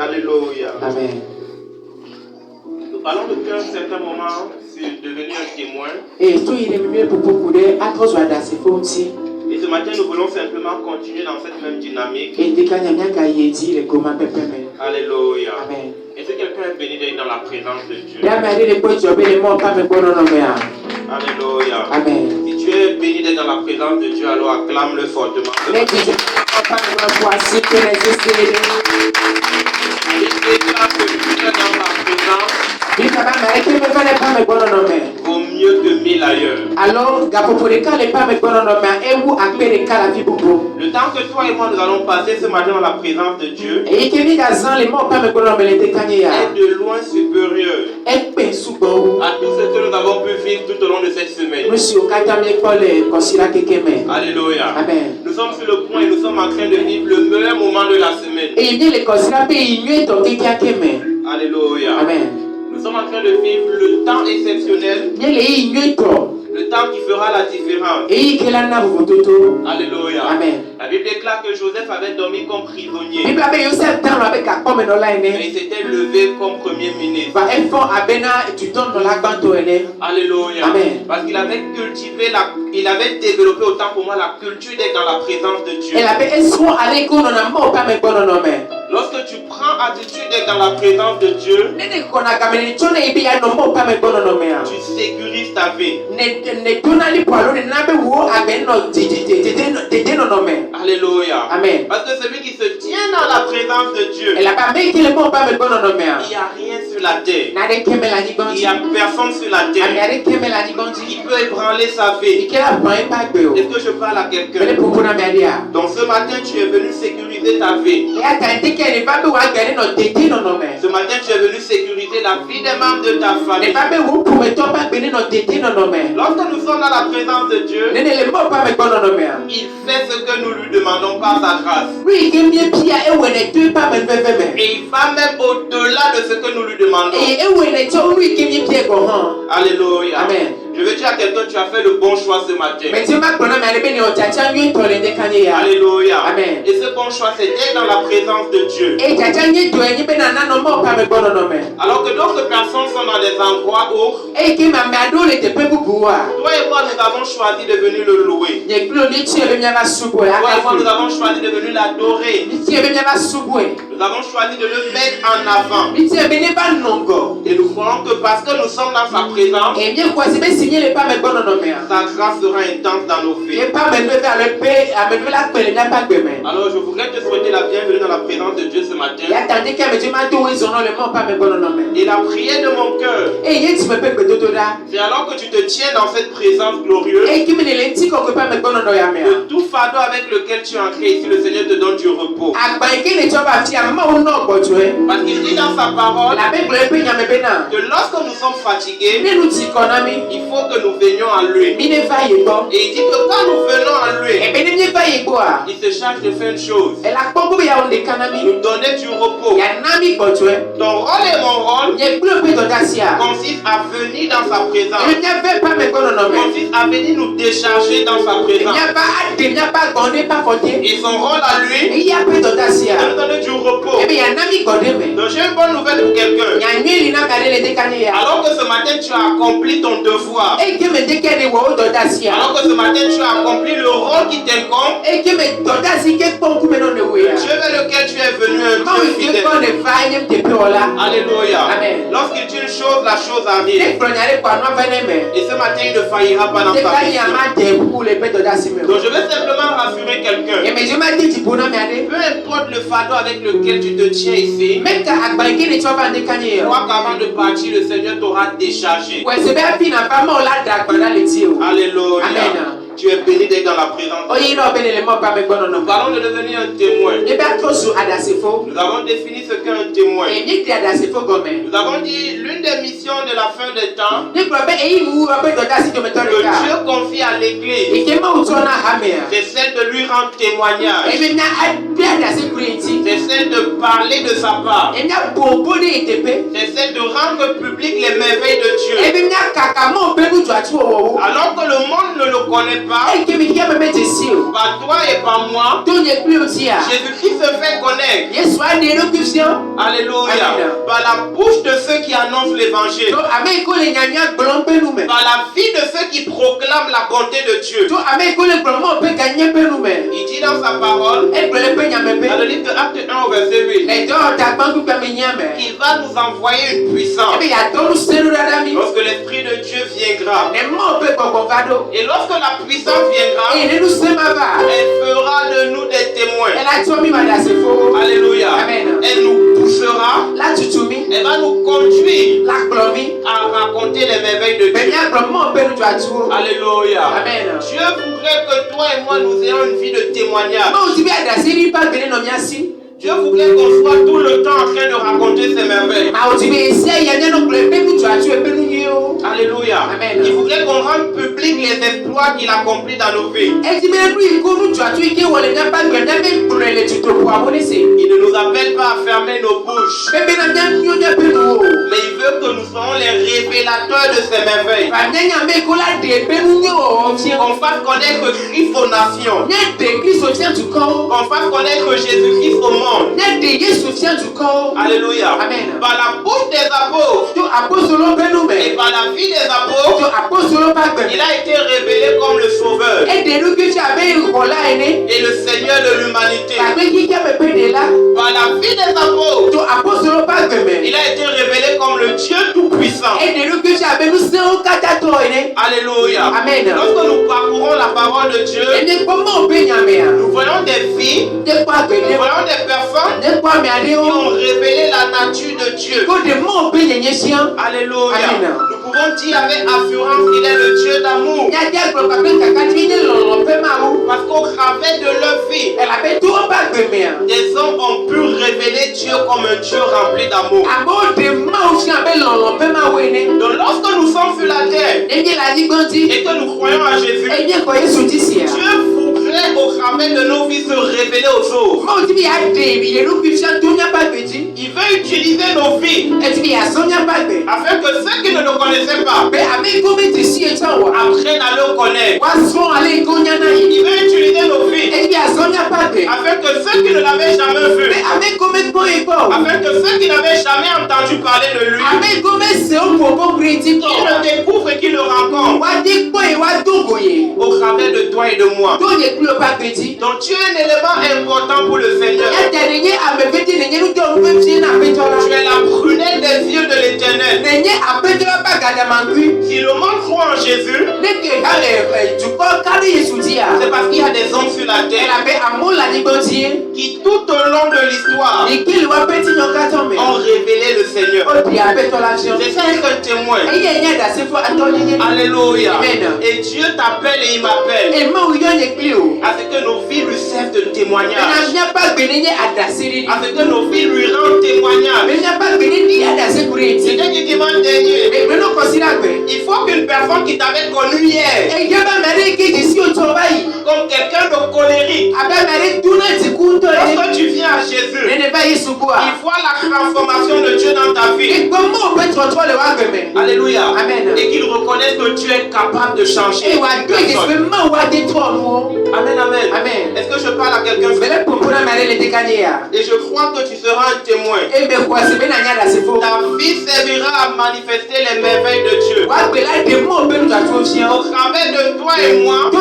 Alléluia. Amen. Nous parlons depuis un certain moment sur devenir un témoin. Et tout il est mieux pour couper à cause de la aussi. Et ce matin, nous voulons simplement continuer dans cette même dynamique. Et dès qu'il y a dit les comment pépé. Alléluia. Amen. Est-ce que quelqu'un est béni d'être dans la présence de Dieu? Alléluia. Amen. Si tu es béni d'être dans la présence de Dieu, alors acclame-le fortement. Et déclare que tu es dans la présence. Vaut mieux que 1000 ailleurs. Alors, le temps que toi et moi nous allons passer ce matin dans la présence de Dieu est de loin supérieur à tout ce que nous avons pu vivre tout au long de cette semaine. Alléluia. Amen. Nous sommes sur le point et nous sommes en train de vivre le meilleur moment de la semaine. Alléluia. Amen. Nous sommes en train de vivre le temps exceptionnel, le temps qui fera la différence. Alléluia. Amen. La Bible déclare que Joseph avait dormi comme prisonnier, mais il s'était levé comme premier ministre. Alléluia. Amen. Parce qu'il avait cultivé, il avait développé autant pour moi la culture d'être dans la présence de Dieu. Lorsque tu prends attitude d'être dans la présence de Dieu, tu sécurises ta vie. Alléluia. Amen. Parce que celui qui se tient dans la présence de Dieu, il n'y a rien sur la terre. Il n'y a personne sur la terre qui peut ébranler sa vie. Est-ce que je parle à quelqu'un? Donc ce matin, tu es venu sécuriser ta vie. Ce matin, tu es venu sécuriser la vie des membres de ta famille. Lorsque nous sommes dans la présence de Dieu, il fait ce que nous lui demandons par sa grâce. Et il va même au-delà de ce que nous lui demandons. Alléluia. Amen. Je veux dire à quelqu'un, tu as fait le bon choix ce matin. Alléluia. Amen. Et ce bon choix, c'est d'être dans la présence de Dieu. Alors que d'autres personnes sont dans des endroits où toi et moi, nous avons choisi de venir le louer. Toi et moi, nous avons choisi de venir l'adorer. Nous avons choisi de le mettre en avant. Et nous croyons que parce que nous sommes dans sa présence, sa grâce sera intense dans nos vies. Alors je voudrais te souhaiter la bienvenue dans la présence de Dieu ce matin. Et la prière de mon cœur, c'est alors que tu te tiens dans cette présence glorieuse, que tout fardeau avec lequel tu es entré ici, le Seigneur te donne du repos. Parce qu'il dit dans sa parole que lorsque nous sommes fatigués, il faut que nous venions à lui. Et il dit que quand nous venons à lui, il se charge de faire une chose: nous donner du repos. Ton rôle et mon rôle consiste à venir dans sa présence, consiste à venir nous décharger dans sa présence. Et son rôle à lui, c'est de nous donner du repos. Donc j'ai une bonne nouvelle pour quelqu'un. Alors que ce matin tu as accompli ton devoir, alors que ce matin tu as accompli le rôle qui t'incombe, Dieu vers lequel tu es venu, un Dieu fidèle. Alléluia. Amen. Lorsqu'il dit une chose, la chose arrive. Et ce matin il ne faillira pas dans sa vie. Donc je vais simplement rassurer quelqu'un. Peu importe le fardeau avec lequel tu te tiens ici, crois qu'avant de partir, le Seigneur t'aura déchargé. Alléluia. Amen. Tu es béni d'être dans la présence de Dieu. Nous parlons de devenir un témoin. Nous avons défini ce qu'est un témoin. Nous avons dit l'une des missions de la fin des temps que Dieu confie à l'église, c'est celle de lui rendre témoignage. C'est celle de parler de sa part. C'est celle de rendre public les merveilles de Dieu. Alors que le monde ne le connaît pas, par toi et par moi, Jésus-Christ se fait connaître. Alléluia. Par la bouche de ceux qui annoncent l'évangile. Par la vie de ceux qui proclament la bonté de Dieu. Il dit dans sa parole, dans le livre de Acte 1 au verset 8, qu'il va nous envoyer une puissance. Lorsque l'Esprit de Dieu viendra. Et lorsque la puissance viendra, elle fera de nous des témoins. Alléluia. Elle nous poussera. Elle va nous conduire à raconter les merveilles de Dieu. Alléluia. Dieu voudrait que toi et moi nous ayons une vie de témoignage. Dieu voudrait qu'on soit tout le temps en train de raconter ses merveilles. Alléluia. Il voudrait qu'on rende public les exploits qu'il accomplit dans nos vies. Il ne nous appelle pas à fermer nos bouches. Mais il veut que nous soyons les révélateurs de ses merveilles. Qu'on fasse connaître Christ aux nations. Qu'on fasse connaître Jésus-Christ au monde. Alléluia. Amen. Par la bouche des apôtres et par la vie des apôtres, il a été révélé comme le Sauveur et le Seigneur de l'humanité. Par la vie des apôtres, il a été révélé comme le Dieu Tout-Puissant. Alléluia. Amen. Lorsque nous parcourons la parole de Dieu, nous voyons des vies, nous voyons des personnes qui ont révélé la nature de Dieu. Alléluia. Amen. Nous pouvons dire avec assurance qu'il est le Dieu d'amour. Parce qu'au travers de leur vie, des hommes ont pu révéler Dieu comme un Dieu rempli d'amour. Donc lorsque nous sommes sur la terre et que nous croyons à Jésus, Dieu voudrait au travers de nos vies se révéler aux autres. Il veut utiliser nos vies afin que ceux qui ne le connaissaient pas apprennent à le connaître. Il veut utiliser nos vies afin que ceux qui ne l'avaient jamais vu, afin que ceux qui n'avaient jamais entendu parler de lui, qu'ils le découvrent et qu'ils le rencontrent au travers de toi et de moi. Donc tu es un élément important pour le Seigneur. Tu es la prunelle des yeux de l'Éternel. Si le monde croit en Jésus, c'est parce qu'il y a des hommes sur la terre qui tout au long de l'histoire ont révélé le Seigneur. C'est ça un témoin. Alléluia. Et Dieu t'appelle et il m'appelle à ce que nos vies lui servent de témoignage, à ce que nos vies lui rendent témoignage. C'était du dimanche dernier. Il faut qu'une personne qui t'avait connu hier, comme quelqu'un de colérique, lorsque tu viens à Jésus, il voit la transformation de Dieu dans ta vie. Alléluia. Amen. Et qu'il reconnaisse que Dieu est capable de changer une personne. Amen, amen. Est-ce que je parle à quelqu'un? Et je crois que tu seras un témoin. Ta vie servira à manifester les merveilles de Dieu. Au travers de toi et moi, le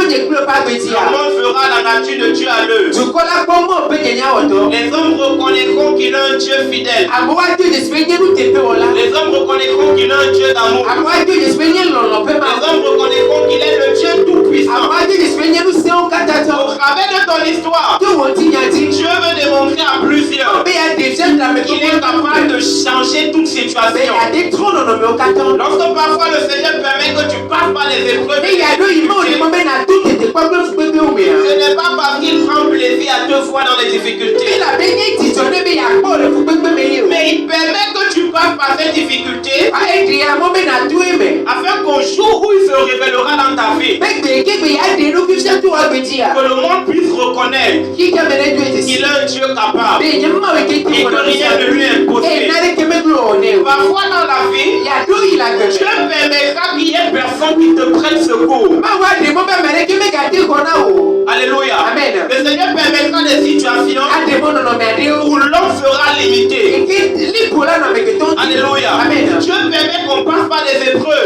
monde verra la nature de Dieu à l'œuvre. Les hommes reconnaîtront qu'il est un Dieu fidèle. Les hommes reconnaîtront qu'il est un Dieu d'amour. Les hommes reconnaîtront qu'il est le Dieu tout-puissant. Au travers de ton histoire, Dieu veut démontrer à plusieurs qu'il est capable de changer toute situation. Lorsque parfois le Seigneur permet que tu passes par les épreuves, ce n'est pas parce qu'il prend plaisir à te voir dans les difficultés, mais il permet que tu passes par ces difficultés afin qu'au jour où il se révélera dans ta vie, que le monde puisse reconnaître qu'il est un Dieu capable et que rien ne lui est impossible. Parfois dans la vie, Dieu permettra qu'il y ait personne qui te prenne secours. Alléluia. Amen. Le Seigneur permettra des situations où l'homme sera limité. Alléluia. Amen. Dieu permet qu'on passe par des épreuves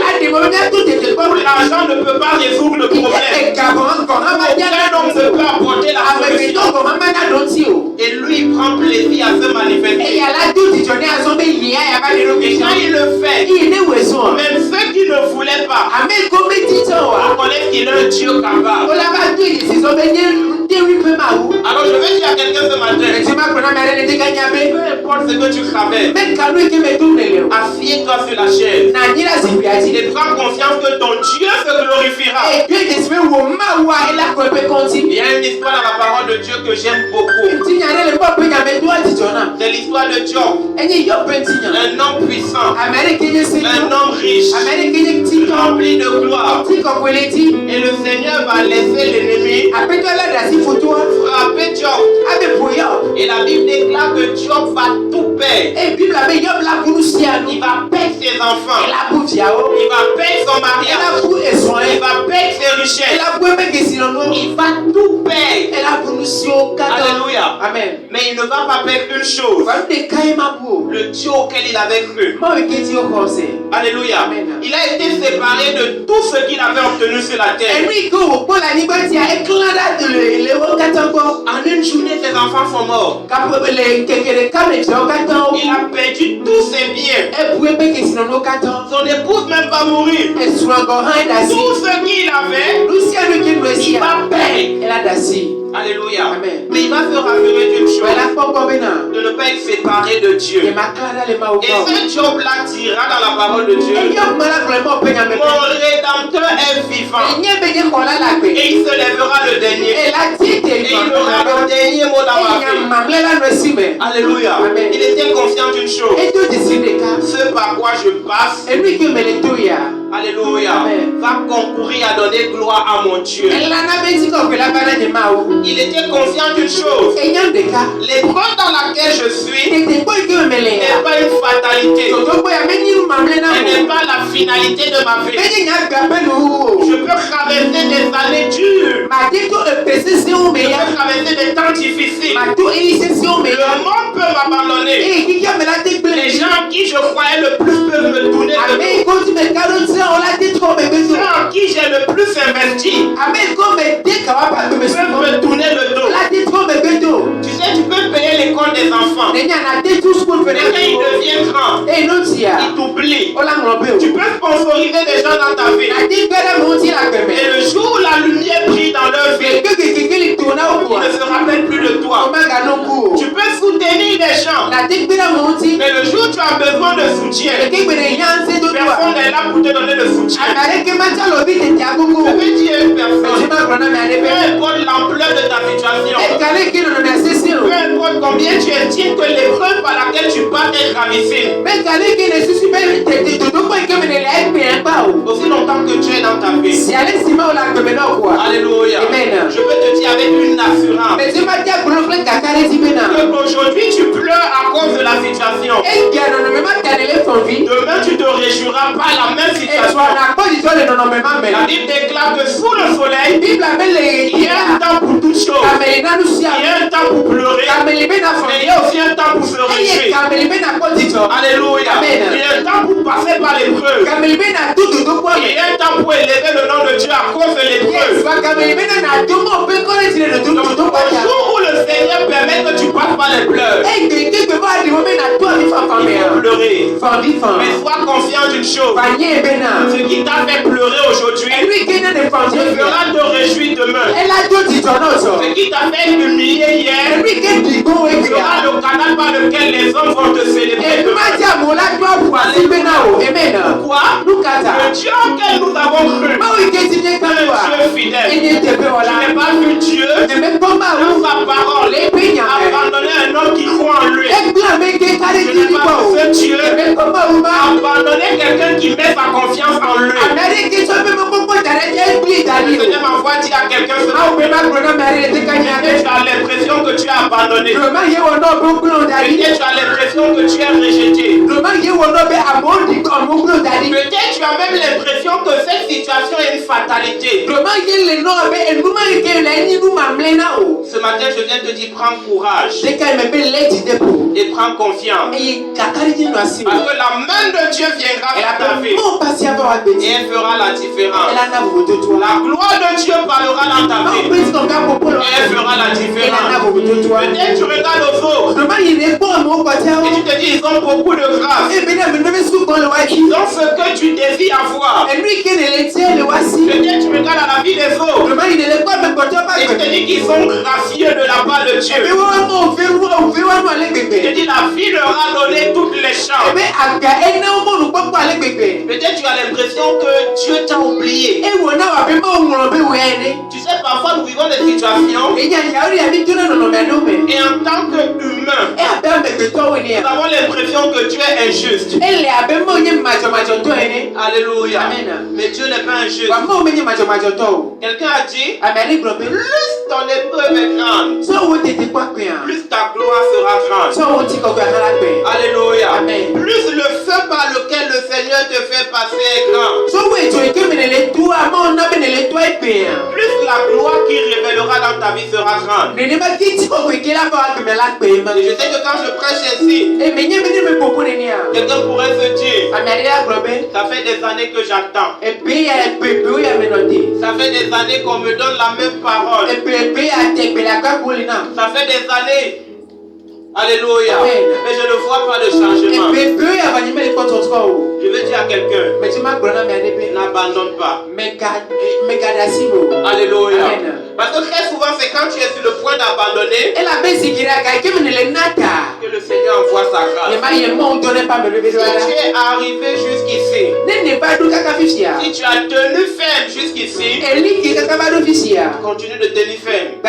où l'argent ne peut pas résoudre le problème. Aucun homme ne peut apporter la solution. Et lui, il prend plaisir à se manifester. Et quand il le fait, même ceux qui ne voulaient pas reconnaissent qu'il est un Dieu capable. Alors je vais dire à quelqu'un ce matin, peu importe ce que tu traverses, assieds-toi sur la chaise et prends conscience que ton Dieu se glorifiera. Il y a une histoire dans la parole de Dieu que j'aime beaucoup. C'est l'histoire de Job. Un homme puissant, un homme riche, rempli de gloire. Et le Seigneur va laisser l'ennemi frapper Job. Et la Bible déclare que Job va tout perdre. Il va perdre ses enfants. Il va perdre son mariage. Il va perdre ses richesses. Il va tout perdre. Alléluia. Amen. Mais il ne va pas perdre une chose. Le Dieu auquel il avait cru. Alléluia. Amen. Il a été séparé de tout ce qu'il avait obtenu sur la terre. En une journée, ses enfants sont morts. Il a perdu tous ses biens. Son épouse même va mourir. Tout ce qu'il avait, il va perdre. Alléluia. Amen. Mais il va se rassurer d'une chose, de ne pas être séparé de Dieu. Et ce Job-là dira dans la parole de Dieu, mon Rédempteur est vivant. Et il se lèvera le dernier. Et il aura le dernier mot dans ma vie. Alléluia. Amen. Il était conscient d'une chose, ce par quoi je passe, alléluia, Amen. va concourir à donner gloire à mon Dieu. Il était conscient d'une chose, l'épreuve dans laquelle je suis n'est pas une fatalité. Elle n'est pas la finalité de ma vie. Je peux traverser des années dures. Je peux traverser des temps difficiles. Le monde peut m'abandonner. Les gens en qui je croyais le plus peuvent me tourner le dos. Ceux en qui j'ai le plus investi peuvent me tourner le dos. Tu sais, tu peux payer l'école des enfants. Mais quand ils deviennent grands, ils t'oublient. Tu peux sponsoriser des gens dans ta vie. Et le jour où la lumière brille dans leur vie, ils ne se rappellent plus de toi. Tu peux soutenir des gens. Mais le jour où tu as besoin de soutien, personne n'est là pour te donner le soutien. Je vais dire à une personne, peu importe l'ampleur de ta situation, peu importe combien tu estimes que l'épreuve par laquelle tu passes est gravissime, aussi longtemps que tu es dans ta vie, alléluia, je peux te dire avec une assurance que aujourd'hui tu pleures à cause de la situation. Demain tu te réjouiras par la même situation. La Bible déclare que sous le soleil, il y a un temps pour toutes choses. Il y a un temps pour pleurer. Mais il y a aussi un temps pour se réjouir. Alléluia. Il y a un temps pour passer par l'épreuve. Il y a un temps pour élever le nom de Dieu à cause de l'épreuve. Donc, au jour où le Seigneur permet que tu passes par les pleurs, il faut pleurer. Mais sois conscient d'une chose, ce qui t'a fait pleurer aujourd'hui te fera te réjouir demain. Ce qui t'a fait humilier hier sera le canal par lequel les hommes vont te célébrer demain. Pourquoi? Le Dieu auquel nous avons cru, un Dieu fidèle. Tu n'es pas vu Dieu dans sa parole abandonner un homme qui croit en lui. Tu n'es pas vu ce Dieu abandonner quelqu'un qui met sa confiance en lui. Le Seigneur m'envoie dire à quelqu'un ce matin, tu as l'impression que tu es abandonné. Tu as l'impression que tu es rejeté. Peut-être as même l'impression que cette situation est une fatalité. Ce matin, je viens te dire, prends courage et prends confiance. Parce que la main de Dieu viendra sur ta vie et elle fera la différence. La gloire de Dieu parlera dans ta vie et elle fera la différence. Peut-être tu regardes aux autres et tu te dis, ils ont beaucoup de grâce. Ils ont ce que tu désires avoir. Peut-être tu regardes à la vie des autres et tu te dis qu'ils sont gracieux de la part de Dieu. Tu te dis, la vie leur a donné toutes les chances. Peut-être tu as l'impression que Dieu t'a oublié. Tu sais, parfois nous vivons des situations et en tant qu'humain, nous avons l'impression que Dieu est injuste. Alléluia. Mais Dieu n'est pas injuste. Quelqu'un a dit, plus ton épreuve est grande, plus ta gloire sera grande. Alléluia. Plus le feu par lequel le Seigneur te fait passer est grand. Plus la gloire qu'il révélera dans ta vie sera grande. Et je sais que quand je prêche ici, quelqu'un pourrait se dire, ça fait des années que j'attends. Ça fait des années qu'on me donne la même parole. Ça fait des années. Alléluia. Mais je ne vois pas de changement. Je veux dire à quelqu'un, n'abandonne pas. Alléluia. Parce que très souvent, c'est quand tu es sur le point d'abandonner que le Seigneur envoie sa grâce. Si tu es arrivé jusqu'ici, si tu as tenu ferme jusqu'ici, continue de tenir ferme.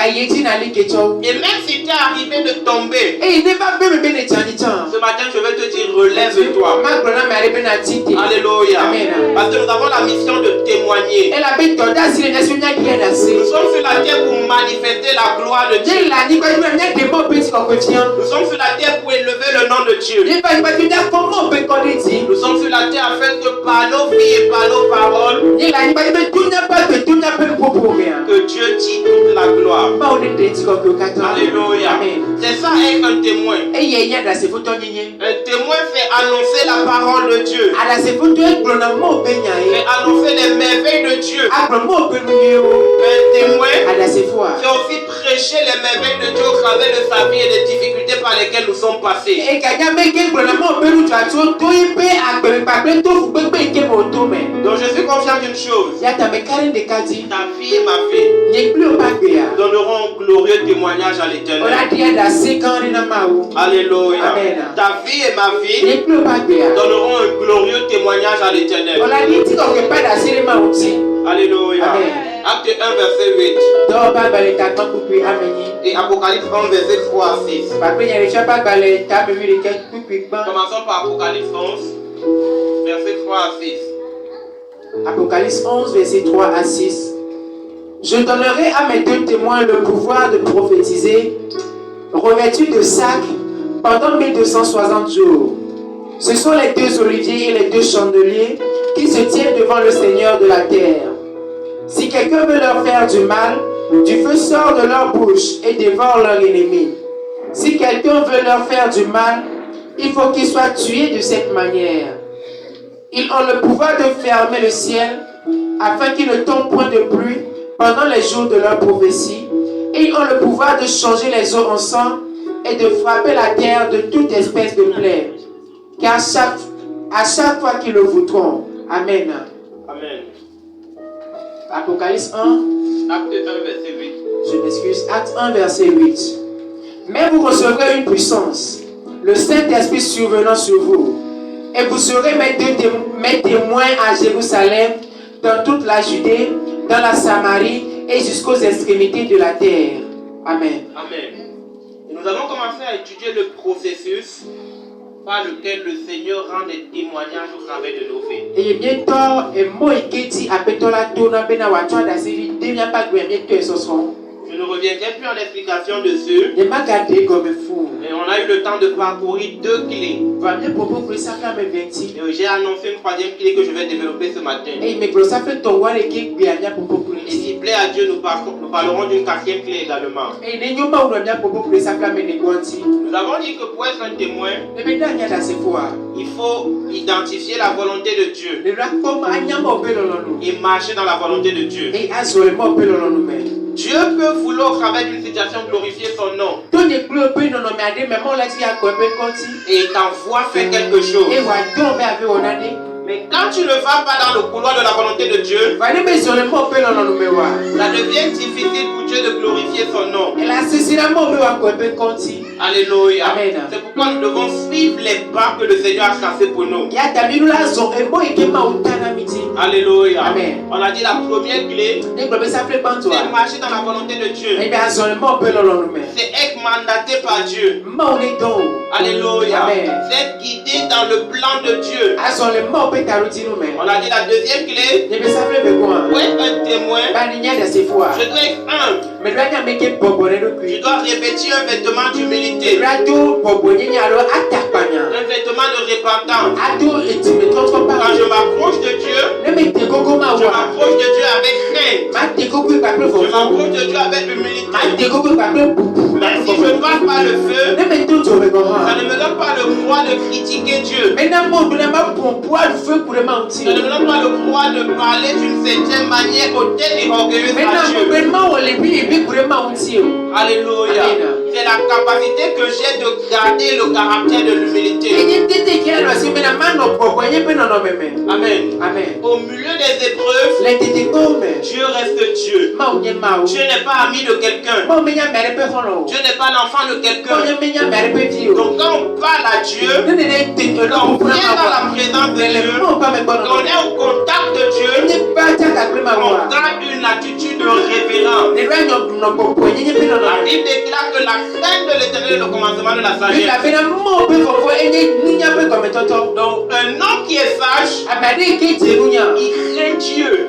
Et même si tu es arrivé de tomber, ce matin, je vais te dire, relève-toi. Alléluia. Parce que nous avons la mission de témoigner. Nous sommes sur la terre pour manifester la gloire de Dieu. Nous sommes sur la terre pour élever le nom de Dieu. Nous sommes sur la terre afin que par nos vies et par nos paroles, que Dieu dit toute la gloire. Alléluia. C'est ça être un témoin. Un témoin fait annoncer la parole de Dieu. Fait annoncer les merveilles de Dieu. Un témoin fait aussi prêcher les merveilles de Dieu au travers de sa vie et des difficultés par lesquelles nous sommes passés. Donc je suis confiant d'une chose. Ta vie et ma vie donneront un glorieux témoignage à l'Éternel. Alléluia. Ta vie et ma vie donneront un glorieux témoignage à l'Éternel. Alléluia. Acte 1, verset 8. Et Apocalypse 1, verset 3 à 6. Commençons par Apocalypse 11, verset 3 à 6. Apocalypse 11, verset 3 à 6. Je donnerai à mes deux témoins le pouvoir de prophétiser, revêtus de sacs, pendant 1260 jours. Ce sont les deux oliviers et les deux chandeliers qui se tiennent devant le Seigneur de la terre. Si quelqu'un veut leur faire du mal, du feu sort de leur bouche et dévore leur ennemi. Si quelqu'un veut leur faire du mal, il faut qu'il soit tué de cette manière. Ils ont le pouvoir de fermer le ciel afin qu'il ne tombe point de pluie pendant les jours de leur prophétie. Et ils ont le pouvoir de changer les eaux en sang et de frapper la terre de toute espèce de plaie. Car à chaque fois qu'ils le voudront. Amen. Amen. Apocalypse 1. Acte 1, verset 8. Je m'excuse. Acte 1, verset 8. Mais vous recevrez une puissance, le Saint-Esprit survenant sur vous. Et vous serez mes témoins à Jérusalem, dans toute la Judée, dans la Samarie et jusqu'aux extrémités de la terre. Amen. Amen. Et nous allons commencer à étudier le processus par lequel le Seigneur rend des témoignages au travers de nos vies. Je ne reviendrai plus en explication dessus. Et on a eu le temps de parcourir deux clés. J'ai annoncé une troisième clé que je vais développer ce matin. Et s'il plaît à Dieu, nous parlerons d'une quatrième clé également. Nous avons dit que pour être un témoin, il faut identifier la volonté de Dieu et marcher dans la volonté de Dieu. Dieu peut vouloir au travers d'une situation glorifier son nom. Et il t'envoie faire quelque chose. Mais quand tu ne vas pas dans le couloir de la volonté de Dieu, ça devient difficile pour Dieu de glorifier son nom. Alléluia. C'est pourquoi nous devons suivre les pas que le Seigneur a tracés pour nous. Alléluia. Amen. On a dit la première clé, c'est marcher dans la volonté de Dieu. C'est être mandaté par Dieu. Alléluia. C'est être guidé dans le plan de Dieu. On a dit la deuxième clé, pour être un témoin, je dois être humble. Je dois revêtir un vêtement d'humilité. Un vêtement de repentance. Quand je m'approche de Dieu, je m'approche de Dieu avec crainte. Je m'approche de Dieu avec humilité. Mais si je ne passe pas le feu, ça ne me donne pas le droit de critiquer Dieu. Ça ne me donne pas le droit de parler d'une certaine manière hautaine et orgueilleuse à Dieu. Alléluia. C'est la capacité que j'ai de garder le caractère de l'humilité. Amen. Amen. Au milieu des épreuves, Dieu reste Dieu. Dieu n'est pas ami de quelqu'un. Dieu n'est pas l'enfant de quelqu'un. Donc quand on parle à Dieu, quand on vient dans la présence de Dieu, quand on est au contact de Dieu, on garde une attitude de révérence. La Bible déclare que la crainte de l'Éternel est le commencement de la sagesse. Donc un homme qui est sage, il craint Dieu.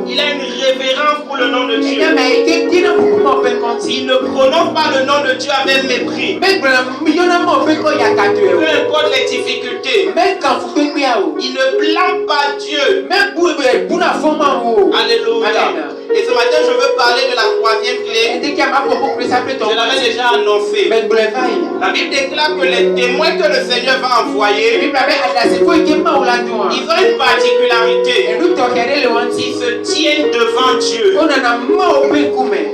Il a une révérence pour le nom de Dieu. Il ne prononce pas le nom de Dieu avec mépris. Peu importe les difficultés. Il ne blâme pas Dieu. Alléluia. Et ce matin, je veux parler de la troisième clé. Je l'avais déjà annoncé. La Bible déclare que les témoins que le Seigneur va envoyer, ils ont une particularité. Ils se tiennent devant Dieu.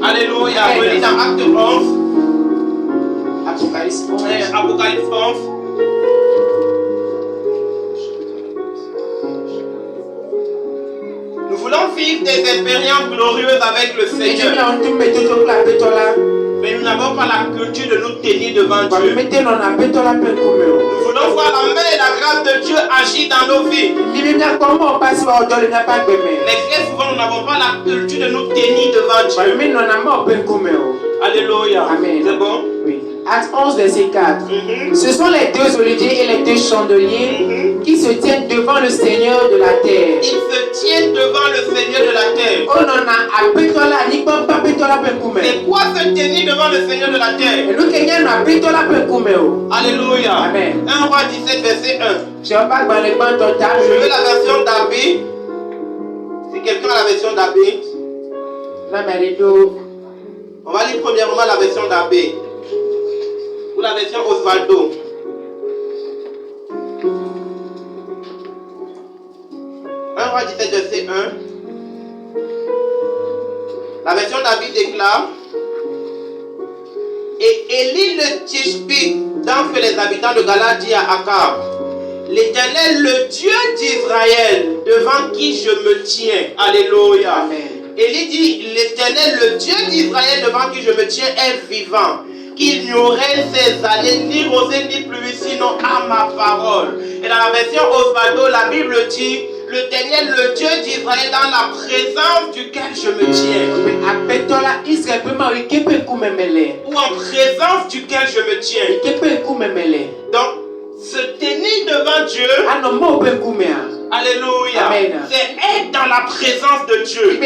Alléluia. On lit dans Acte 11. Apocalypse 11. Nous voulons vivre des expériences glorieuses avec le Seigneur. Mais nous n'avons pas la culture de nous tenir devant Dieu. Nous voulons voir la main et la grâce de Dieu agir dans nos vies. Mais très souvent, nous n'avons pas la culture de nous tenir devant Dieu. Alléluia. Amen. C'est bon? Oui. Acte 11, verset 4. Ce sont les deux oliviers et les deux chandeliers qui se tiennent devant le Seigneur de la terre. Ils se tiennent devant le Seigneur de la terre. C'est quoi se tenir devant le Seigneur de la terre? Alléluia. Amen. 1 Roi 17, verset 1. Je veux la version d'Abbé. Si quelqu'un a la version d'Abbé, on va lire premièrement la version d'Abbé. Ou la version Osvaldo. 1 Roi 17, verset 1. La version David déclare: Et Élie le Tishbite, tant que les habitants de Galade, dit à Akab: L'Éternel, le Dieu d'Israël, devant qui je me tiens. Alléluia. Amen. Élie dit: L'Éternel, le Dieu d'Israël, devant qui je me tiens, est vivant. Qu'il n'y aurait ces années ni rosée ni pluie, sinon à ma parole. Et dans la version Osvaldo, la Bible dit: L'Éternel, le Dieu d'Israël, dans la présence duquel je me tiens. Ou en présence duquel je me tiens. Donc, se tenir devant Dieu, Alléluia. Amen. C'est être dans la présence de Dieu.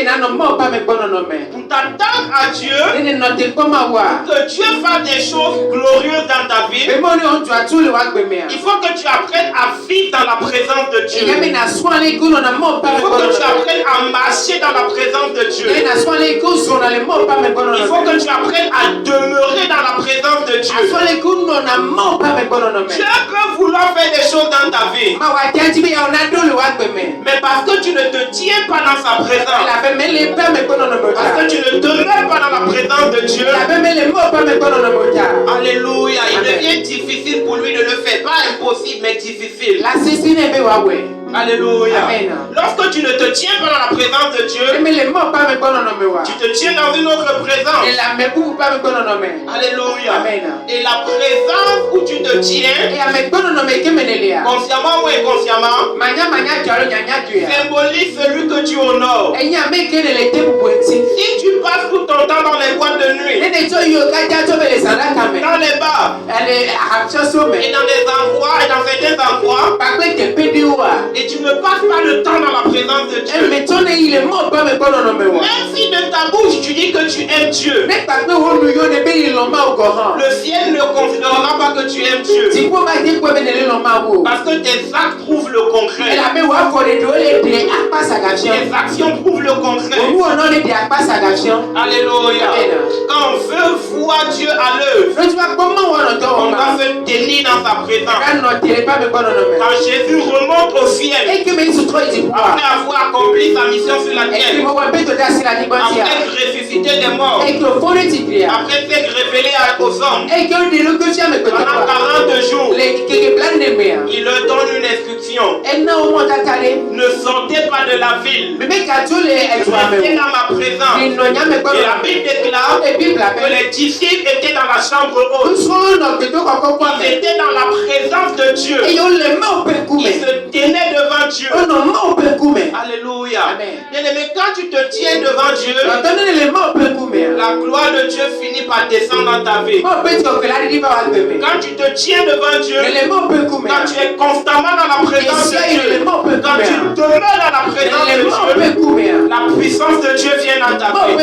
Pour t'attendre à Dieu, que Dieu fasse des choses glorieuses dans ta vie, il faut que tu apprennes à vivre dans la présence de Dieu. Il faut que tu apprennes à marcher dans la présence de Dieu. Il faut que tu apprennes à demeurer dans la présence de Dieu. Dieu peut vouloir faire des choses dans ta vie, mais parce que tu ne te tiens pas dans sa présence, parce que tu ne demeures pas dans la présence de Dieu, alléluia, il devient difficile pour lui de le faire. Pas impossible, mais difficile. Alléluia. Amen. Lorsque tu ne te tiens pas dans la présence de Dieu, tu te tiens dans une autre présence. Alléluia. Amen. Et la présence où tu te tiens, consciemment ou inconsciemment, symbolise celui que tu honores. Si tu passes tout ton temps dans les boîtes de nuit, dans les bars, et dans des endroits, et dans certains endroits, et tu ne passes pas le temps dans la présence de Dieu, même si de ta bouche tu dis que tu aimes Dieu, le ciel ne considérera pas que tu aimes Dieu, parce que tes actes prouvent le concret. Tes actions prouvent le concret. Alléluia. Quand on veut voir Dieu à l'œuvre, on doit se tenir dans sa présence. Quand Jésus remonte au ciel, après avoir accompli sa mission sur la terre, après ressusciter des morts, après s'être révélé aux hommes pendant 40 jours, il leur donne une instruction: ne sortez pas de la ville, restez dans ma présence. Et la Bible déclare que les disciples étaient dans la chambre haute, ils étaient dans la présence de Dieu, ils se tenaient devant Dieu. Alléluia. Bien-aimé, quand tu te tiens devant Dieu, la gloire de Dieu finit par descendre dans ta vie. Quand tu te tiens devant Dieu, quand tu es constamment dans la présence de Dieu, quand tu demeures dans la présence de Dieu, la puissance de Dieu vient dans ta vie.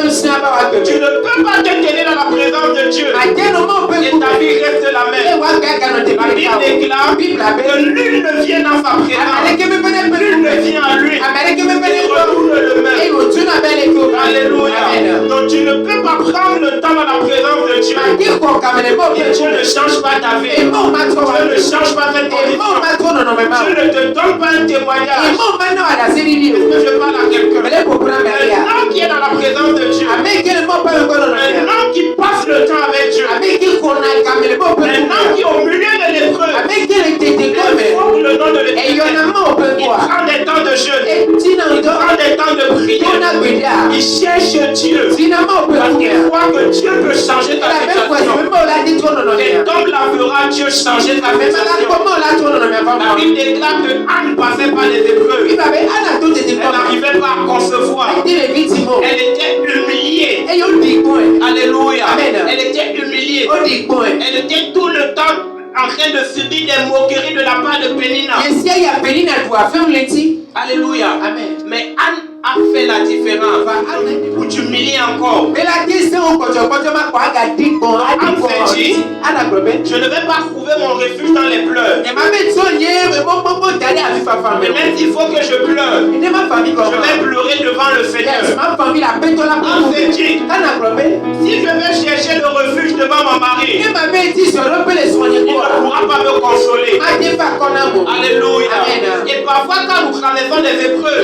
Tu ne peux pas te tenir dans la présence de Dieu et ta vie reste la même. La Bible déclare que nul ne vient dans sa présence, nul ne vient à lui et retourne le même. Alléluia. Donc tu ne peux pas prendre le temps dans la présence de Dieu et Dieu ne change pas ta vie. Dieu ne change pas cette condition. Dieu ne te donne pas un témoignage. Est-ce que je parle à quelqu'un? Un homme qui est dans la présence de Dieu, un homme qui passe le temps avec Dieu, un homme qui est au milieu de l'épreuve, il le nom de l'épreuve, il prend des temps de jeûne, il prend des temps de prière, il cherche Dieu parce qu'il croit que Dieu peut changer ta situation. Cet homme-là fera Dieu changer ta situation. La Bible déclare que Anne passait par les épreuves, elle n'arrivait pas à concevoir, elle était humiliée. Alléluia. Elle était humiliée, elle était tout le temps en train de subir des moqueries de la part de Pénina. Alléluia. Amen. Mais Anne a fait la différence pour t'humilier encore. Anne s'est dit: je ne vais pas trouver mon refuge dans les pleurs. Mais même s'il faut que je pleure, je vais pleurer devant le Seigneur. Anne s'est dit: si je vais chercher le refuge devant mon mari, il ne pourra pas me consoler. Alléluia. Et parfois quand nous traversons des épreuves,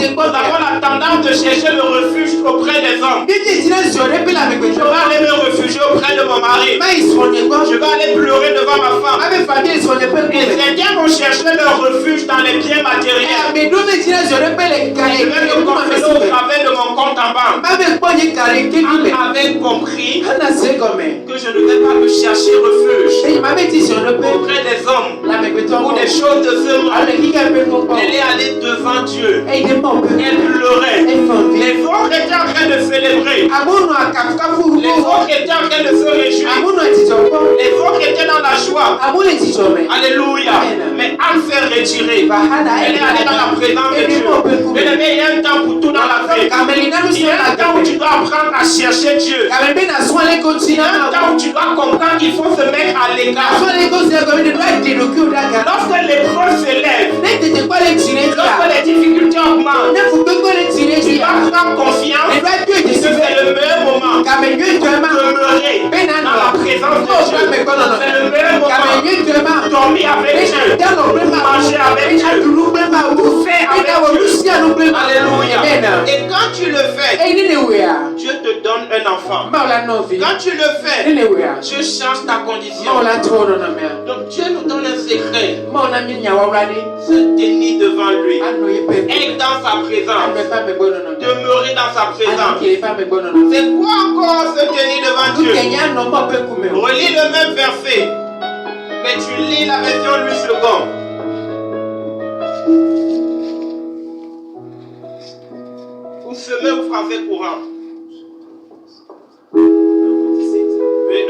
nous avons la tendance de chercher le refuge auprès des hommes. Je vais aller me réfugier auprès de mon mari. Je vais aller pleurer devant ma femme. Et certains vont chercher leur refuge dans les biens matériels. Je vais me consoler au travers de mon compte en banque. Anne avait compris que je ne vais pas me chercher refuge auprès des hommes ou des choses de ce monde. Elle est allée devant Dieu. Elle pleurait. Les autres étaient en train de célébrer. Les autres étaient en train de se réjouir. Les autres étaient dans la joie. fois. Alléluia. Mais Anne s'est retirée. Elle est allée dans la présence de Dieu. Bien aimé, il y a un temps pour tout dans la vie. Il y a un temps où tu dois apprendre à chercher Dieu. Il y a un temps où tu dois comprendre qu'il faut se mettre à l'écart. Lorsque l'épreuve s'élève, lorsque les difficultés augmentent, tu dois prendre confiance que c'est le meilleur moment de demeurer dans la présence de Dieu. C'est le meilleur moment de dormir avec Dieu, manger avec Dieu, tout faire avec Dieu. Alléluia. Et quand tu le fais, Dieu te donne un enfant. Quand tu le fais, Dieu change ta condition. Donc Dieu nous donne un secret. Se tenir devant lui. Être dans sa présence. Demeurer dans sa présence. C'est quoi encore se tenir devant Dieu? Relis le même verset. Mais tu lis la version Louis II. Vous semez au français courant.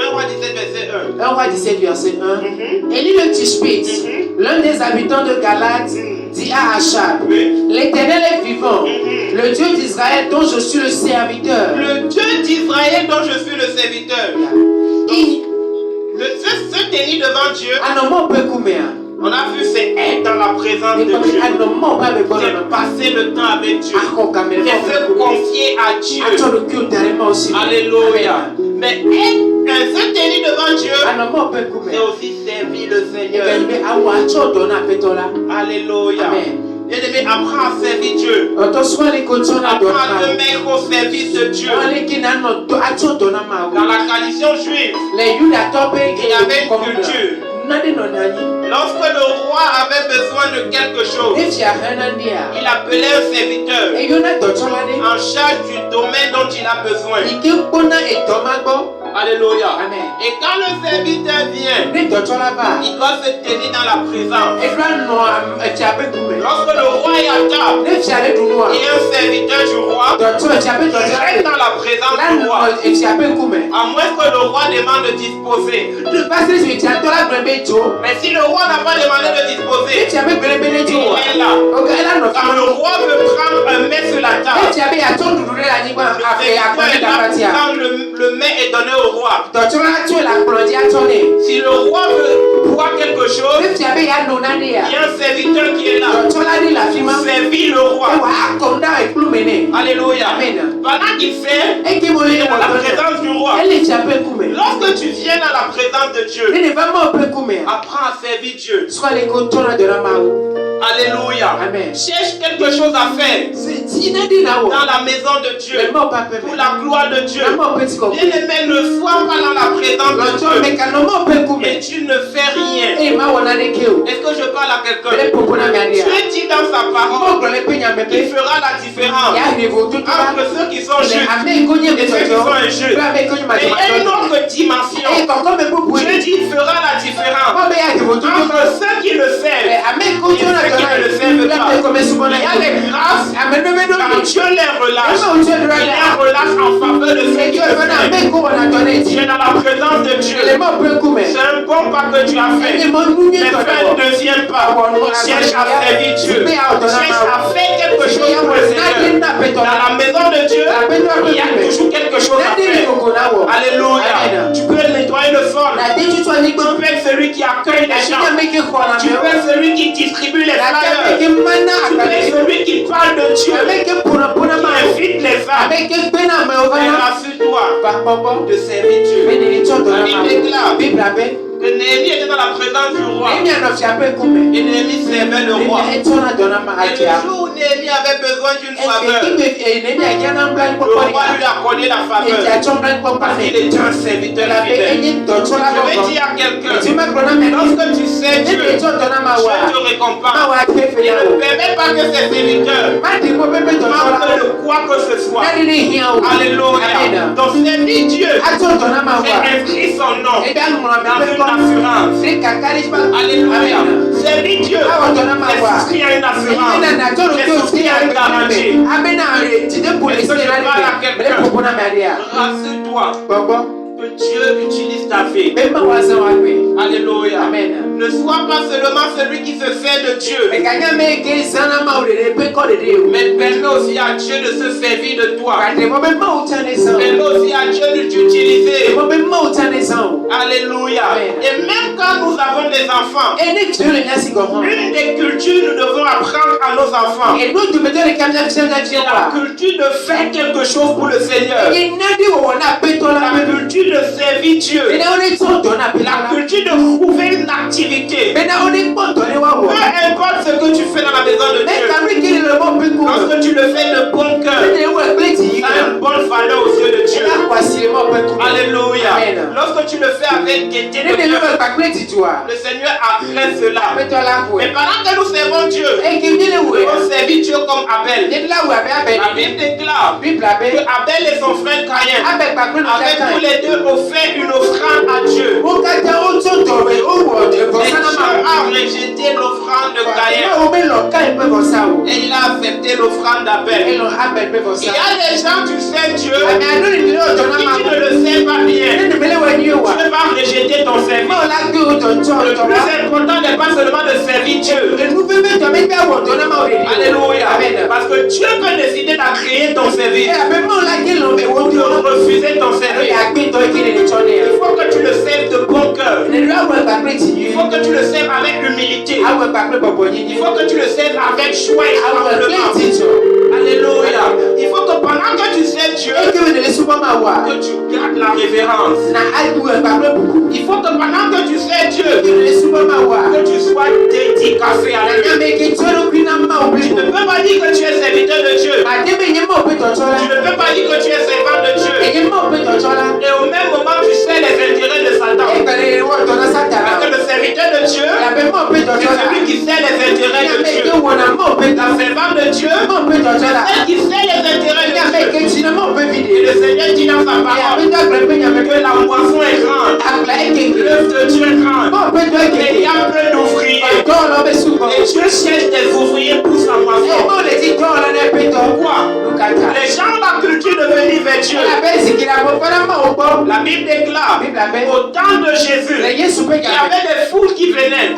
1 roi 17 verset 1. 1 roi 17 verset 1. Élie le Tishbite, l'un des habitants de Galate, dit à Achab, l'Éternel est vivant, le Dieu d'Israël dont je suis le serviteur. Le Dieu d'Israël dont je suis le serviteur. Se tenir devant Dieu, on a vu, c'est être dans la présence de Dieu. C'est passer le temps avec Dieu. C'est se confier à Dieu. Alléluia. Mais se tenir devant Dieu, c'est aussi servir le Seigneur. Alléluia. Bien-aimé, apprends à servir Dieu. Apprends à te mettre au service de Dieu. Dans la tradition juive, il y avait une culture. Lorsque le roi avait besoin de quelque chose, il appelait un serviteur en charge du domaine dont il a besoin. Alléluia. Amen. Et quand le serviteur vient, il doit se tenir dans la présence. Lorsque le roi est à table et un serviteur du roi, il reste dans la présence du roi. À moins que le roi demande de disposer. Mais si le roi n'a pas demandé de disposer, il est là. Quand le roi veut prendre un mets sur la table, quand le mets est donné au roi, si le roi veut boire quelque chose, il y a un serviteur qui est là pour servir le roi. Alléluia. Pendant qu'il sert, il est dans la présence du roi. Lorsque tu viens dans la présence de Dieu, apprends à servir Dieu. Alléluia. Amen. Cherche quelque chose à faire dans la maison de Dieu pour la gloire de Dieu. Bien-aimé, ne sois pas dans la présence de Dieu et tu ne fais rien. Est-ce que je parle à quelqu'un? Dieu dit dans sa parole qu'il fera la différence entre ceux qui sont justes et ceux qui sont injustes. Et il y a une autre dimension. Dieu dit qu'il fera la différence entre ceux qui le servent et ceux qui ne le servent pas. Il y a des grâces quand Dieu les relâche. Il les relâche en faveur de ceux qui le servent. Tu es dans la présence de Dieu. C'est un bon pas que tu as fait. Mais fais un deuxième pas. Cherche à servir Dieu. Cherche à faire quelque chose pour le Seigneur. Dans la maison de Dieu, il y a toujours quelque chose à faire. Alléluia. Tu peux nettoyer le sol. Tu peux être celui qui accueille les gens. Tu peux être celui qui distribue les flyers. Tu peux être celui qui parle de Dieu. Qui invite les âmes. Mais rassure-toi de servir Dieu. La Bible déclare que Néhémie était dans la présence du roi. Et Néhémie servait le roi. Et le jour où Néhémie avait besoin d'une faveur, le roi lui a accordé la faveur parce qu'il était un serviteur fidèle. Je vais dire à quelqu'un, lorsque tu sais Dieu, Dieu te récompense. Il ne permet pas que ses serviteurs manquent de quoi que ce soit. Alléluia. Donc servir Dieu, c'est inscrire son nom dans une assurance. Alléluia. Servir Dieu, c'est souscrire à une assurance. C'est souscrire à une garantie. Est-ce que je parle à quelqu'un? Rassure-toi que Dieu utilise ta vie. Alléluia. Amen. Ne sois pas seulement celui qui se fait de Dieu, mais permets aussi à Dieu de se servir de toi. Permets aussi à Dieu de t'utiliser. Alléluia. Amen. Et même quand nous avons des enfants, une des cultures nous devons apprendre à nos enfants, c'est la culture de faire quelque chose pour le Seigneur. La culture de servir Dieu. La culture de trouver une activité. Peu importe ce que tu fais dans la maison de Dieu, lorsque tu le fais de bon cœur, ça a une bonne valeur aux yeux de Dieu. Alléluia. Amen. Lorsque tu le fais avec gaieté, le Seigneur apprécie cela. Mais pendant que nous servons Dieu, nous devons servir Dieu comme Abel. La Bible déclare que Abel et son frère Caïn avaient tous les deux offert une offrande à Dieu. Et Dieu a rejeté l'offrande de Caïn et il a accepté l'offrande d'Abel. Il y a des gens, tu sais Dieu, si tu ne le sais pas bien, Dieu va rejeter ton service. Le plus important n'est pas seulement de servir Dieu. Alléluia. Parce que Dieu peut décider d'accueillir ton service ou de refuser ton service. Il faut que tu le sèves de bon cœur. Il faut que tu le sèves avec humilité. Il faut que tu le sèves avec joie et simplement. Alléluia. Il faut que pendant que tu sèves Dieu, que tu gardes la révérence. Il faut que pendant que tu sèves Dieu, que tu sois dédicacé à Dieu. Tu ne peux pas dire que tu es serviteur de Dieu. Tu ne peux pas dire que tu es servant de Dieu. Et au même moment, tu sais les intérêts de Satan. Parce que le serviteur de Dieu, c'est celui qui sait les intérêts de Dieu. La servante de Dieu, c'est celle qui sait les intérêts de Dieu. Et le Seigneur dit dans sa parole que la moisson est grande, l'œuvre de Dieu est grande, et il y a peu d'ouvriers. Et Dieu cherche des ouvriers pour sa moisson. Pourquoi? Les gens ont la culture de venir vers Dieu. La Bible déclare au temps de Jésus, il y avait des foules qui venaient.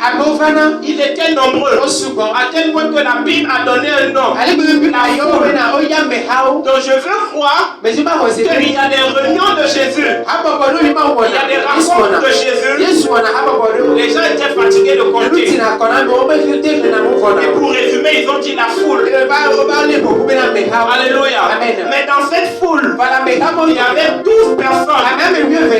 Ils étaient nombreux, à tel point que la Bible a donné un nom. Donc je veux croire qu'il y a des réunions de Jésus. Il y a des rencontres de Jésus. Les gens étaient fatigués de compter. Et pour résumer, ils ont dit la foule. Alléluia. Mais dans cette foule, il y avait 12 personnes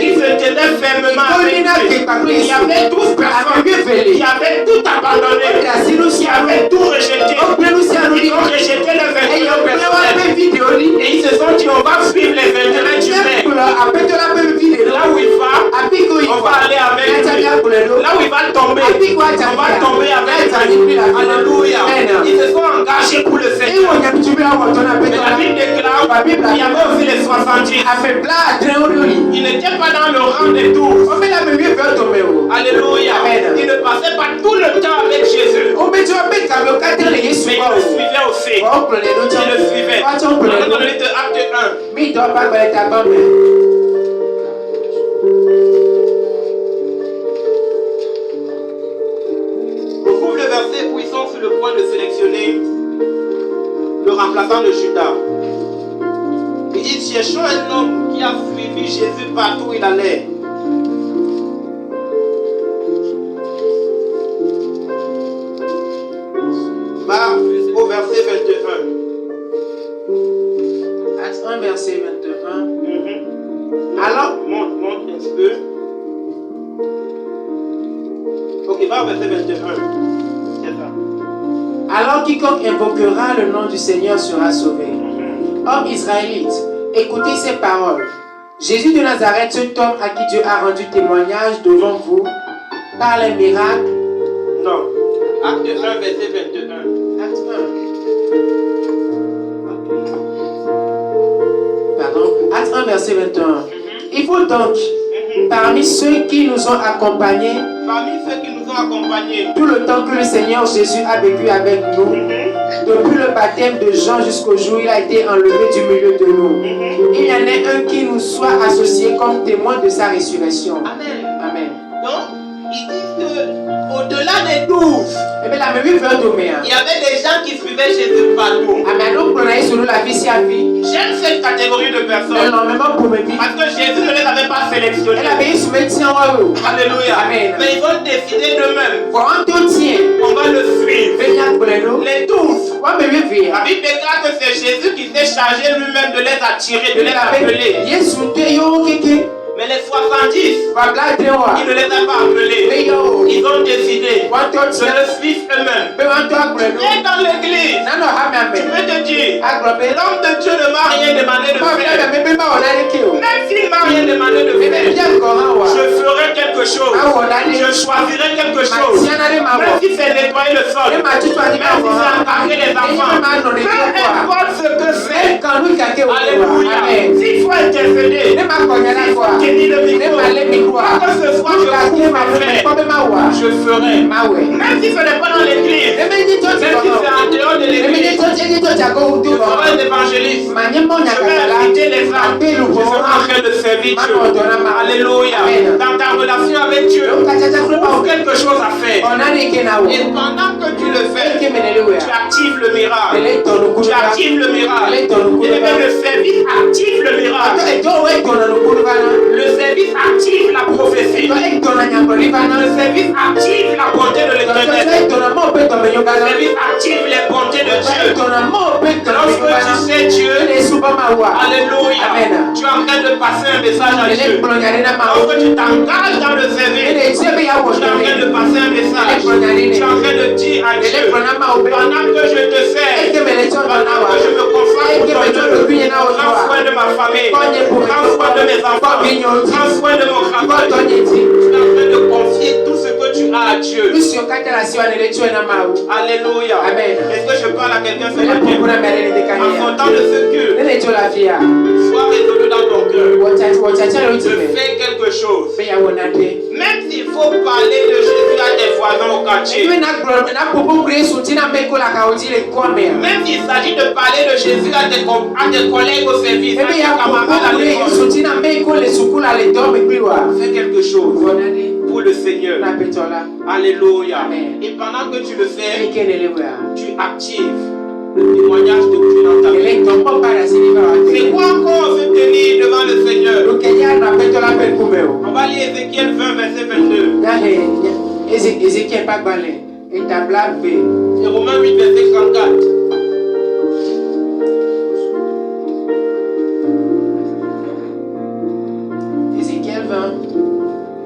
qui se tenaient fermement avec Dieu. Il y avait 12 personnes qui avaient tout abandonné, qui avaient tout rejeté. Ils ont rejeté les intérêts personnels. Et ils se sont dit, on va suivre les intérêts humains. Là où il va, on va aller avec lui. Là où il va tomber, on va tomber avec lui. Alléluia. Ils se sont engagés pour le Seigneur. Mais la Bible déclare qu'il y avait aussi les 70. Ils n'étaient pas dans le rang des 12. Alléluia. Ils ne passaient pas tout le temps avec Jésus. Mais ils le suivaient aussi. Ils le suivaient. On va donner de Acte 1. On trouve le verset où ils sont sur le point de sélectionner le remplaçant de Judas. Il dit, cherchons un homme qui a suivi Jésus partout où il allait. Va au verset 21. Acte 1, verset 21. Alors, monte un peu. Ok, va au verset 21. C'est ça. Alors quiconque invoquera le nom du Seigneur sera sauvé. Homme israélite, écoutez ces paroles. Jésus de Nazareth, cet homme à qui Dieu a rendu témoignage devant vous par les miracles. Non. Acte 1, verset 21. Acte 1. Pardon. Acte 1, verset 21. Il faut donc, parmi ceux qui nous ont accompagnés, Parmi ceux qui nous ont accompagnés, tout le temps que le Seigneur Jésus a vécu avec nous, depuis le baptême de Jean jusqu'au jour où il a été enlevé du milieu de nous, il y en a un qui nous soit associé comme témoin de sa résurrection. Amen. Amen. Donc, ils disent que au-delà des 12, Eh bien, la même vie veut tomber. il y avait des gens qui suivaient Jésus partout. Amen. Nous prenons sur nous la vie si à vie. J'aime cette catégorie de personnes Énormément pour mes vies. parce que Jésus ne les avait pas sélectionnés. Elle avait eu ce métier en haut. Alléluia. Amen. Mais ils ont décidé d'eux-mêmes. Pour un tout tien. On va le suivre. Venir pour les nous. Les 12. Quoi, mais bien faire. La Bible déclare que c'est Jésus qui s'est chargé lui-même de les attirer, de les appeler. Yes, vous te yo kiki. Mais les 70, Va glader wa. il ne les a pas appelés. Mais yo. Ils ont décidé Quoi toi de tiens. le suivre eux-mêmes. Mais on toi pour les nous. Et dans l'église, Non non, amen tu amen. peux te dire, Agrobe. l'homme de Dieu ne m'a rien demandé de Pas bien, faire. mais pas on a les kios. Même s'il ne m'a rien demandé de Mais faire, bien comment wa. je ferai quelque chose. Ah on a les. Je choisirai quelque chose. Tiens allez ma Même voix. si c'est nettoyer le sol. Mais ma tu toi dis Même si c'est encadrer les enfants. Peu importe ce que c'est. Quand nous kake wa. Alléluia. Amen. S'il faut intercéder, Ne m'a cogné la foi. tenir le micro. Quoi que ce soit, je ferai. Même si ce n'est pas dans l'église, même si c'est en dehors de l'église, je serai un évangéliste. Je vais inviter les âmes. Je serai en train de servir Dieu. Alléluia. Dans ta relation avec Dieu, trouve quelque chose à faire. Et pendant que tu le fais, tu actives le miracle. Tu actives le miracle. Et même le service active le miracle. Le service active la prophétie. Le service active la bonté de l'Éternel. Le service active les bontés de Dieu. Lorsque tu sais Dieu, alléluia, tu es en train de passer un message à Dieu. Lorsque tu t'engages dans le service, tu es en train de passer un message. Tu es en train de dire à Dieu, pendant que je te sers, pendant que je me consacre pour ton œuvre, prends soin de ma famille, prends soin de mes enfants, prends soin de mon travail. Tu es en train de confier tout ce que tu as à Dieu. Alléluia. Amen. Est-ce que je parle à quelqu'un ce matin? En sortant de ce culte, sois résolu dans ton cœur de faire quelque chose. Même s'il faut parler de Jésus à tes voisins au quartier. Même s'il s'agit de parler de Jésus à tes collègues au service, à tes camarades à l'école. Fais quelque chose pour le Seigneur. Alléluia. Et pendant que tu le fais, tu actives le témoignage de Dieu dans ta vie. C'est quoi encore se tenir devant le Seigneur? On va lire Ézéchiel 20, verset 22. Et Romains 8, verset 34. Ézéchiel 20.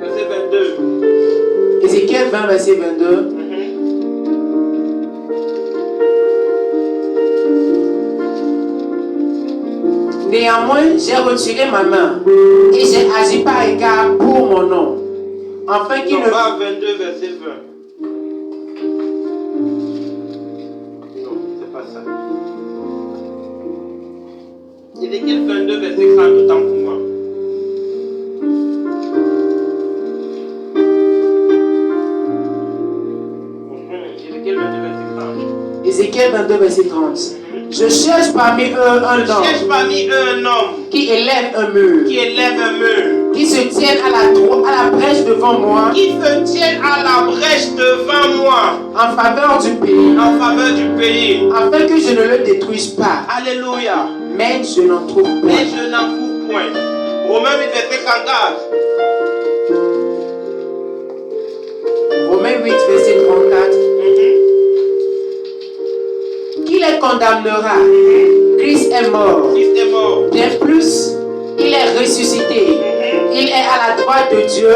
Verset 22. Ézéchiel 20, verset 22. Néanmoins, j'ai retiré ma main et j'ai agi par égard pour mon nom, afin qu'il ne... 22, verset 20. Non, c'est pas ça. Ézéchiel 22, verset 30, autant pour moi. Ézéchiel 22, verset 30. Ézéchiel 22, verset 30. Je cherche parmi eux un homme qui élève un mur, qui se tienne à la brèche devant moi, en faveur du pays, afin que je ne le détruise pas. Alléluia. Mais je n'en trouve point. Romains 8, verset 34. Romains 8, verset 34. Qui les condamnera? Christ est mort. Bien plus, il est ressuscité. Il est à la droite de Dieu.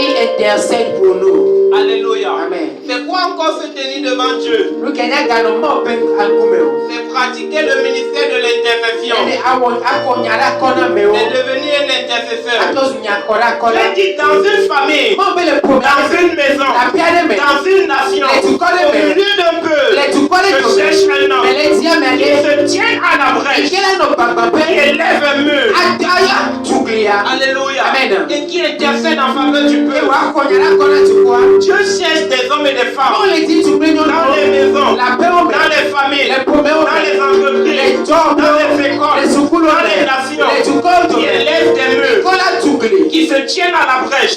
Il intercède pour nous. Alléluia. Amen. C'est quoi encore se tenir devant Dieu? C'est pratiquer le ministère de l'intercession. C'est devenir un intercesseur. J'ai dit dans une famille, dans une maison, dans une nation, au milieu d'un peuple, je cherche un homme qui se tient à la brèche, qui élève un mur. Alléluia. Amen. Et qui intercède en faveur du peuple. Dieu cherche des hommes et des femmes dans les maisons, dans les familles, tienne à la brèche,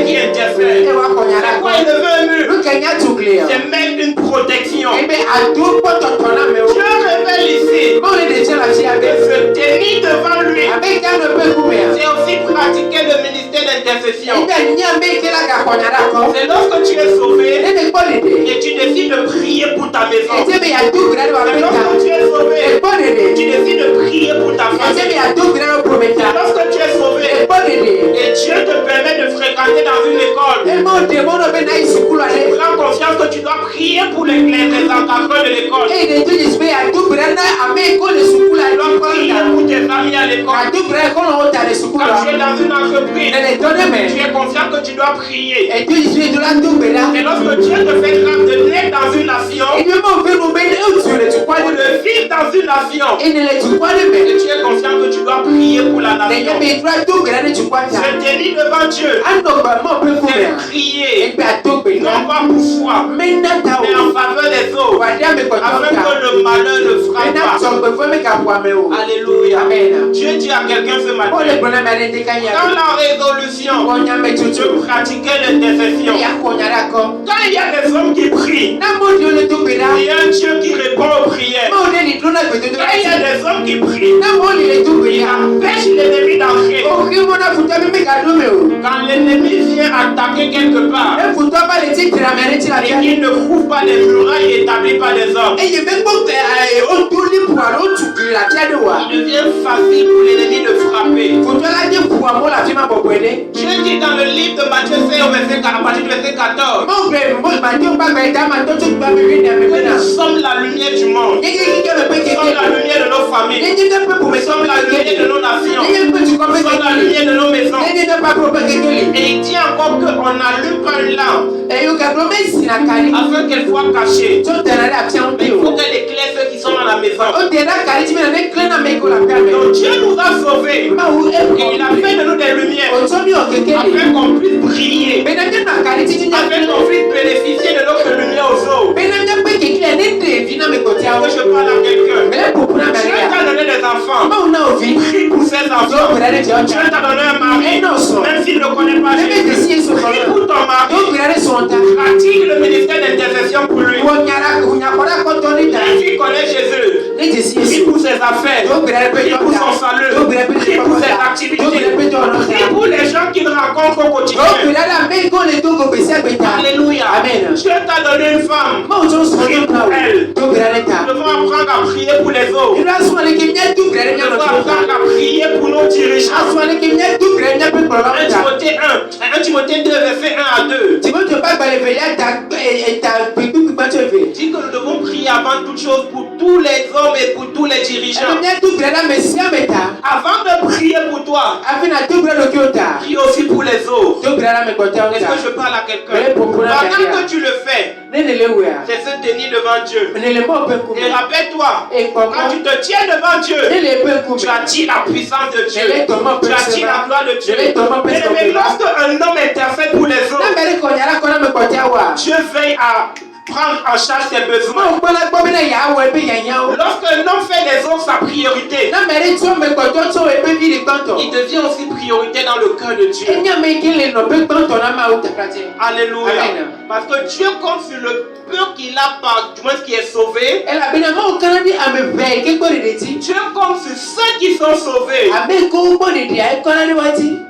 qui interfère. Pourquoi il veut un mur? C'est mettre une protection. Dieu révèle ici que se tenir devant lui, c'est aussi pratiquer le ministère d'intercession. C'est lorsque tu es sauvé et tu décides de prier pour ta maison. C'est lorsque tu es sauvé, tu décides de prier pour ta famille. C'est lorsque tu es sauvé et Dieu te permet de fréquenter dans une école. Tu prends conscience que tu dois prier pour les encadreurs de l'école. Tu dois prier pour tes amis à l'école. Quand tu es dans une entreprise, tu es conscient que tu dois prier. C'est lorsque Dieu te fait grâce de naître dans une nation, ou de vivre dans une nation, et tu es conscient que tu dois prier pour la nation. Se tenir devant Dieu, c'est prier, non pas pour foi, mais en faveur des autres, afin que le malheur ne frappe pas. Alléluia. Dieu dit à quelqu'un ce matin, dans la résolution de pratiquer l'intercession, quand il y a des hommes qui prient, il y a un Dieu qui répond aux prières. Quand il y a des hommes qui prient, il empêche l'ennemi d'entrer. Quand l'ennemi vient attaquer quelque part, et qu'il ne trouve pas les murailles établies par les hommes, il devient facile pour l'ennemi de frapper. Dieu dit dans le livre de Matthieu 16 au verset 14, nous sommes la lumière du monde. Nous sommes la lumière de nos familles. Nous sommes la lumière de nos nations. Nous sommes la lumière de nos maisons. Et il dit encore qu'on n'allume pas une lampe afin qu'elle soit cachée. Mais il faut qu'elle éclaire ceux qui sont dans la maison. Donc Dieu nous a sauvés. Et il a fait de nous des lumières afin qu'on puisse briller, afin qu'on puisse bénéficier de notre lumière aux autres. Que je parle à quelqu'un. Dieu t'a donné des enfants. Prie pour ces enfants. Dieu t'a donné un mari. Même s'il ne connaît pas Jésus. Prie pour ton mari. Pratique le ministère d'intercession pour lui. Même s'il connaît Jésus. Prie pour ses affaires. Prie pour son salut. Prie pour ses activités. Prie pour les gens qu'il rencontre au quotidien. Alléluia. Dieu t'a donné une femme. Prie pour elle. Nous devons apprendre à prier pour les autres. Nous devons apprendre à prier pour nos dirigeants. 1 Timothée 2, verset 1 à 2. Dit que nous devons prier avant toute chose pour tous les hommes et pour tous les dirigeants. Avant de prier pour toi, prie aussi pour les autres. Est-ce que je parle à quelqu'un? Pendant que tu le fais, c'est se tenir devant Dieu. Et rappelle-toi, quand tu te tiens devant Dieu, tu attires la puissance de Dieu. Tu attires la gloire de Dieu. Mais lorsque un homme intercède pour les autres, Dieu veille à prendre en charge ses besoins. Lorsqu'un homme fait des autres sa priorité, il devient aussi priorité dans le cœur de Dieu. Alléluia. Parce que Dieu compte sur le peu qu'il a, du moins qui est sauvé. Dieu compte sur ceux qui sont sauvés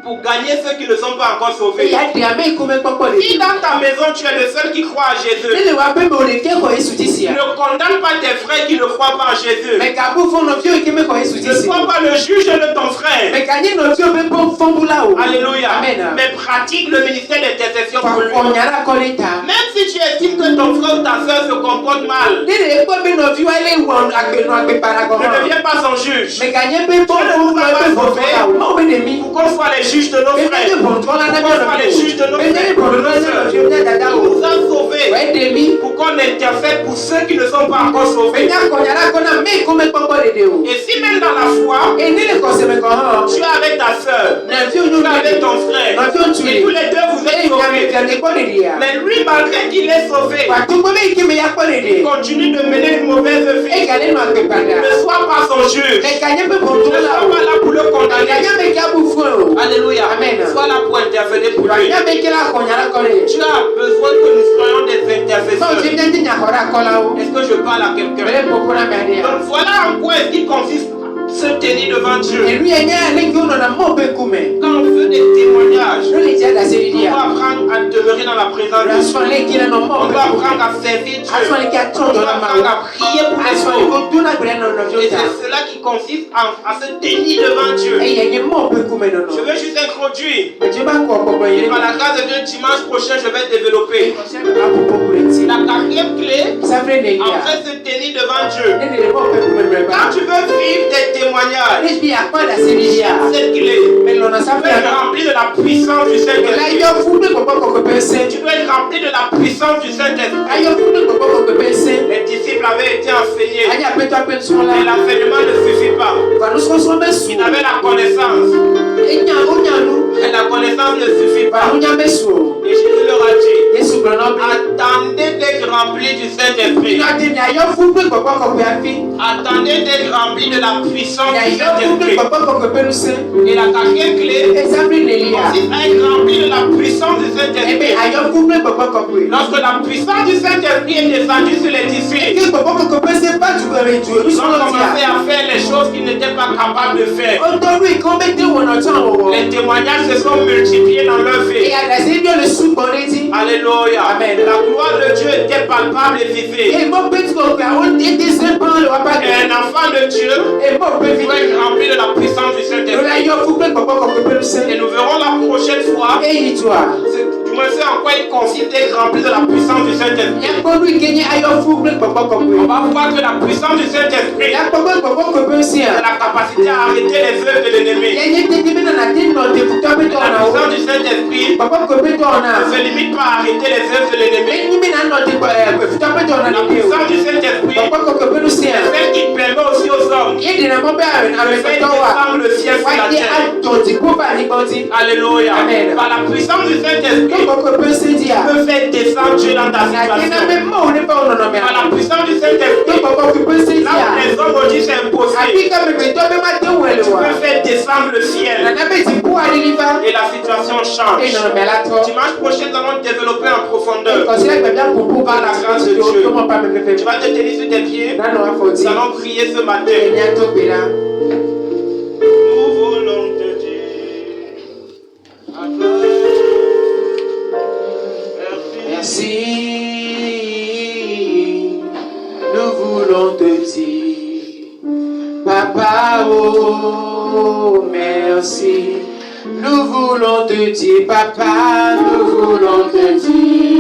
pour gagner ceux qui ne sont pas encore sauvés. Si dans ta maison tu es le seul qui croit à Jésus, ne condamne pas tes frères qui ne croient pas en Jésus. Ne sois pas le juge de ton frère. Alléluia. Mais pratique le ministère d'intercession pour lui. Même si tu estimes que ton frère ou ta soeur se comporte mal, ne deviens pas son juge. Pour qu'on soit les juges de nos frères, pour qu'on soit les juges de nos frères, il nous a sauvés pour qu'on intercède pour ceux qui ne sont pas encore sauvés. Et si même dans la foi, tu es avec ta soeur, tu es avec ton frère, et tous les deux vous êtes sauvés, mais lui malgré qu'il est sauvé, il continue de mener une mauvaise vie, ne sois pas son juge. Ne sois pas là pour le condamner. Alléluia. Amen. Sois là pour intervenir pour lui. Tu as besoin que nous soyons des intercesseurs. Est-ce que je parle à quelqu'un? Donc voilà en quoi est-ce qu'il consiste se tenir devant Dieu. Quand on veut des témoignages, on doit apprendre à demeurer dans la présence de Dieu. On doit apprendre à servir Dieu. On doit apprendre à prier pour les autres. Et c'est cela qui consiste à se tenir devant Dieu. Je veux juste introduire. Et par la grâce de Dieu, dimanche prochain, je vais développer. La quatrième clé, après se tenir devant Dieu. Quand tu veux vivre des témoignages, cette clé, tu dois être rempli de la puissance du Saint-Esprit. Tu dois être rempli de la puissance du Saint-Esprit. Les disciples avaient été enseignés, mais l'enseignement ne suffit pas. Ils avaient la connaissance, et la connaissance ne suffit pas. Et Jésus leur a dit, attendez d'être remplis du Saint-Esprit. Attendez d'être remplis de la puissance du Saint-Esprit. Et la quatrième clé consiste à être rempli de la puissance du Saint-Esprit. Lorsque la puissance du Saint-Esprit est descendue sur les disciples, ils ont commencé à faire les choses qu'ils n'étaient pas capables de faire. Les témoignages se sont multipliés dans leur vie. Alléluia. Amen. La gloire de Dieu était palpable et vivée. Et un enfant de Dieu doit être rempli de la puissance du Saint-Esprit. Et nous verrons la prochaine fois c'est en quoi il consiste d'être rempli de la puissance du Saint-Esprit. On va voir que la puissance du Saint-Esprit a la capacité à arrêter les œuvres de l'ennemi. La puissance du Saint-Esprit ne se limite pas à arrêter les œuvres de l'ennemi. La puissance du Saint-Esprit est celle qui permet aussi aux hommes de faire descendre le ciel sur la terre. Alléluia. Par la puissance du Saint-Esprit, tu peux faire descendre Dieu dans ta situation. Par la puissance du Saint-Esprit, là où les hommes ont dit c'est impossible, tu peux faire descendre le ciel. Et la situation change. Dimanche prochain, nous allons développer en profondeur par la grâce de Dieu. Tu vas te tenir sur tes pieds. Nous allons prier ce matin. Nous voulons te dire merci. Nous voulons te dire Papa, oh merci. Nous voulons te dire Papa, nous voulons te dire